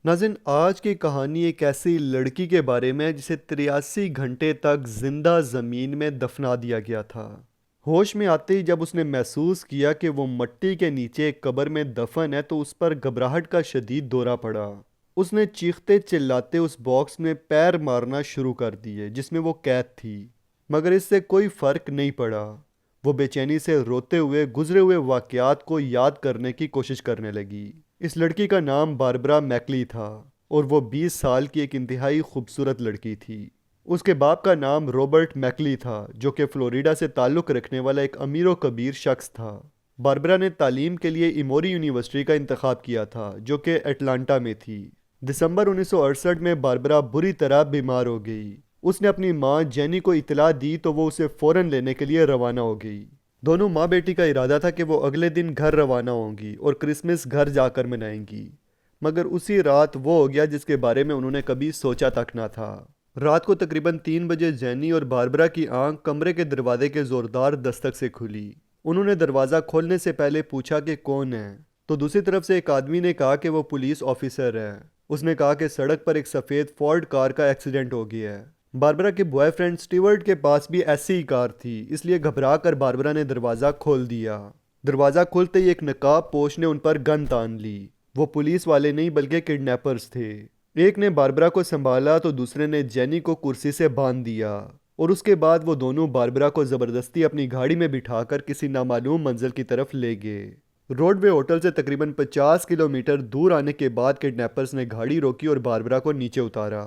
ناظرین، آج کی کہانی ایک ایسی لڑکی کے بارے میں ہے جسے 83 گھنٹے تک زندہ زمین میں دفنا دیا گیا تھا۔ ہوش میں آتے ہی جب اس نے محسوس کیا کہ وہ مٹی کے نیچے ایک قبر میں دفن ہے تو اس پر گھبراہٹ کا شدید دورہ پڑا۔ اس نے چیختے چلاتے اس باکس میں پیر مارنا شروع کر دیے جس میں وہ قید تھی، مگر اس سے کوئی فرق نہیں پڑا۔ وہ بے چینی سے روتے ہوئے گزرے ہوئے واقعات کو یاد کرنے کی کوشش کرنے لگی۔ اس لڑکی کا نام باربرا میکلی تھا اور وہ 20 سال کی ایک انتہائی خوبصورت لڑکی تھی۔ اس کے باپ کا نام رابرٹ میکلی تھا جو کہ فلوریڈا سے تعلق رکھنے والا ایک امیر و کبیر شخص تھا۔ باربرا نے تعلیم کے لیے ایموری یونیورسٹی کا انتخاب کیا تھا جو کہ اٹلانٹا میں تھی۔ دسمبر 1968 میں باربرا بری طرح بیمار ہو گئی۔ اس نے اپنی ماں جینی کو اطلاع دی تو وہ اسے فوراً لینے کے لیے روانہ ہو گئی۔ دونوں ماں بیٹی کا ارادہ تھا کہ وہ اگلے دن گھر روانہ ہوں گی اور کرسمس گھر جا کر منائیں گی، مگر اسی رات وہ ہو گیا جس کے بارے میں انہوں نے کبھی سوچا تک نہ تھا۔ رات کو تقریباً 3 بجے جینی اور باربرا کی آنکھ کمرے کے دروازے کے زوردار دستک سے کھلی۔ انہوں نے دروازہ کھولنے سے پہلے پوچھا کہ کون ہے، تو دوسری طرف سے ایک آدمی نے کہا کہ وہ پولیس آفیسر ہے۔ اس نے کہا کہ سڑک پر ایک سفید فورڈ کار کا ایکسیڈنٹ ہو گیا ہے۔ باربرا کے بوائے فرینڈ سٹیورٹ کے پاس بھی ایسی ہی کار تھی، اس لیے گھبرا کر باربرا نے دروازہ کھول دیا۔ دروازہ کھلتے ہی ایک نقاب پوش نے ان پر گن تان لی۔ وہ پولیس والے نہیں بلکہ کڈنیپرز تھے۔ ایک نے باربرا کو سنبھالا تو دوسرے نے جینی کو کرسی سے باندھ دیا، اور اس کے بعد وہ دونوں باربرا کو زبردستی اپنی گاڑی میں بٹھا کر کسی نامعلوم منزل کی طرف لے گئے۔ روڈ وے ہوٹل سے تقریباً 50 کلومیٹر دور آنے کے بعد کڈنیپرز نے گاڑی روکی اور باربرا کو نیچے اتارا۔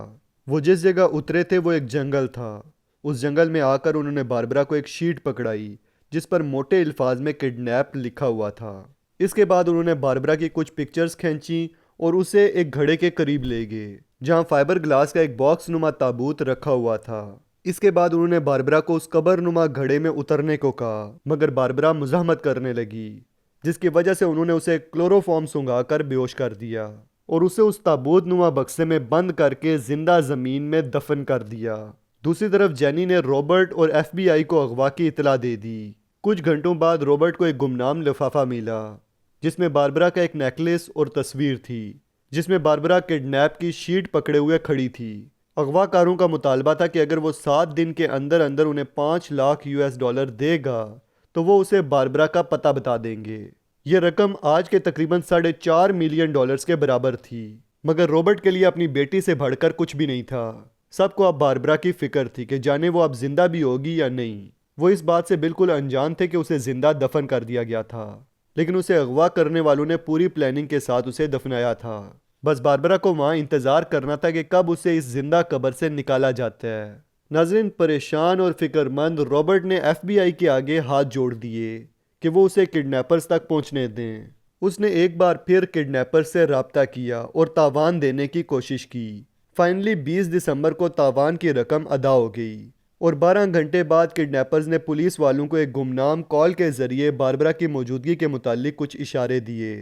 وہ جس جگہ اترے تھے وہ ایک جنگل تھا۔ اس جنگل میں آ کر انہوں نے باربرا کو ایک شیٹ پکڑائی جس پر موٹے الفاظ میں کڈنیپ لکھا ہوا تھا۔ اس کے بعد انہوں نے باربرا کی کچھ پکچرز کھینچیں اور اسے ایک گھڑے کے قریب لے گئے جہاں فائبر گلاس کا ایک باکس نما تابوت رکھا ہوا تھا۔ اس کے بعد انہوں نے باربرا کو اس قبر نما گھڑے میں اترنے کو کہا، مگر باربرا مزاحمت کرنے لگی، جس کی وجہ سے انہوں نے اسے کلوروفارم سونگھا کر بے ہوش کر دیا اور اسے اس تابوت نما بکسے میں بند کر کے زندہ زمین میں دفن کر دیا۔ دوسری طرف جینی نے رابرٹ اور ایف بی آئی کو اغوا کی اطلاع دے دی۔ کچھ گھنٹوں بعد رابرٹ کو ایک گمنام لفافہ ملا جس میں باربرا کا ایک نیکلس اور تصویر تھی، جس میں باربرا کڈنیپ کی شیٹ پکڑے ہوئے کھڑی تھی۔ اغوا کاروں کا مطالبہ تھا کہ اگر وہ 7 دن کے اندر اندر انہیں $5 لاکھ دے گا تو وہ اسے باربرا کا پتہ بتا دیں گے۔ یہ رقم آج کے تقریباً $4.5 ملین کے برابر تھی، مگر رابرٹ کے لیے اپنی بیٹی سے بڑھ کر کچھ بھی نہیں تھا۔ سب کو اب باربرا کی فکر تھی کہ جانے وہ اب زندہ بھی ہوگی یا نہیں۔ وہ اس بات سے بالکل انجان تھے کہ اسے زندہ دفن کر دیا گیا تھا، لیکن اسے اغوا کرنے والوں نے پوری پلاننگ کے ساتھ اسے دفنایا تھا۔ بس باربرا کو وہاں انتظار کرنا تھا کہ کب اسے اس زندہ قبر سے نکالا جاتا ہے۔ ناظرین، پریشان اور فکر مند رابرٹ نے ایف بی آئی کے آگے ہاتھ جوڑ دیے کہ وہ اسے کڈنیپرز تک پہنچنے دیں۔ اس نے ایک بار پھر کڈنیپرز سے رابطہ کیا اور تاوان دینے کی کوشش کی۔ فائنلی 20 دسمبر کو تاوان کی رقم ادا ہو گئی اور 12 گھنٹے بعد کڈنیپرز نے پولیس والوں کو ایک گمنام کال کے ذریعے باربرا کی موجودگی کے متعلق کچھ اشارے دیے،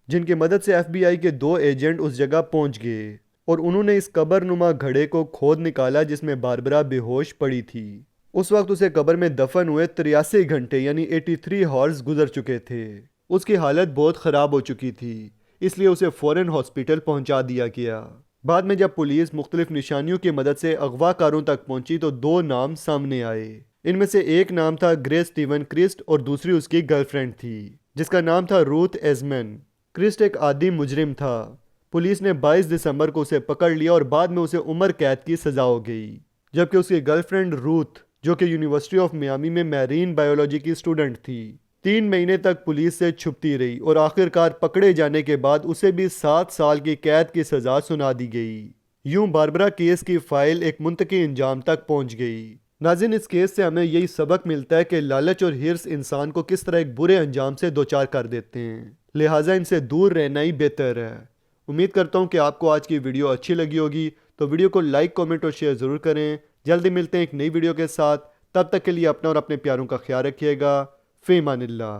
جن کی مدد سے ایف بی آئی کے 2 ایجنٹ اس جگہ پہنچ گئے اور انہوں نے اس قبر نما گھڑے کو کھود نکالا جس میں باربرا بے ہوش پڑی تھی۔ اس وقت اسے قبر میں دفن ہوئے 83 گھنٹے یعنی 83 ہارز گزر چکے تھے۔ اس کی حالت بہت خراب ہو چکی تھی، اس لیے اسے فوراً ہاسپٹل پہنچا دیا گیا۔ بعد میں جب پولیس مختلف نشانیوں کی مدد سے اغوا کاروں تک پہنچی تو 2 نام سامنے آئے۔ ان میں سے ایک نام تھا گریس سٹیون کرسٹ اور دوسری اس کی گرل فرینڈ تھی جس کا نام تھا روتھ ایزمن۔ کرسٹ ایک عادی مجرم تھا۔ پولیس نے 22 دسمبر کو اسے پکڑ لیا اور بعد میں اسے عمر قید کی سزا ہو گئی، جبکہ اس کی گرل فرینڈ روتھ جو کہ یونیورسٹی آف میامی میں میرین بائیولوجی کی اسٹوڈنٹ تھی 3 مہینے تک پولیس سے چھپتی رہی اور آخرکار پکڑے جانے کے بعد اسے بھی 7 سال کی قید کی سزا سنا دی گئی۔ یوں باربرا کیس کی فائل ایک منطقی انجام تک پہنچ گئی۔ ناظرین، اس کیس سے ہمیں یہی سبق ملتا ہے کہ لالچ اور ہرس انسان کو کس طرح ایک برے انجام سے دوچار کر دیتے ہیں، لہٰذا ان سے دور رہنا ہی بہتر ہے۔ امید کرتا ہوں کہ آپ کو آج کی ویڈیو اچھی لگی ہوگی، تو ویڈیو کو لائک، کمنٹ اور شیئر ضرور کریں۔ جلدی ملتے ہیں ایک نئی ویڈیو کے ساتھ، تب تک کے لیے اپنا اور اپنے پیاروں کا خیال رکھیے گا۔ فی امان اللہ۔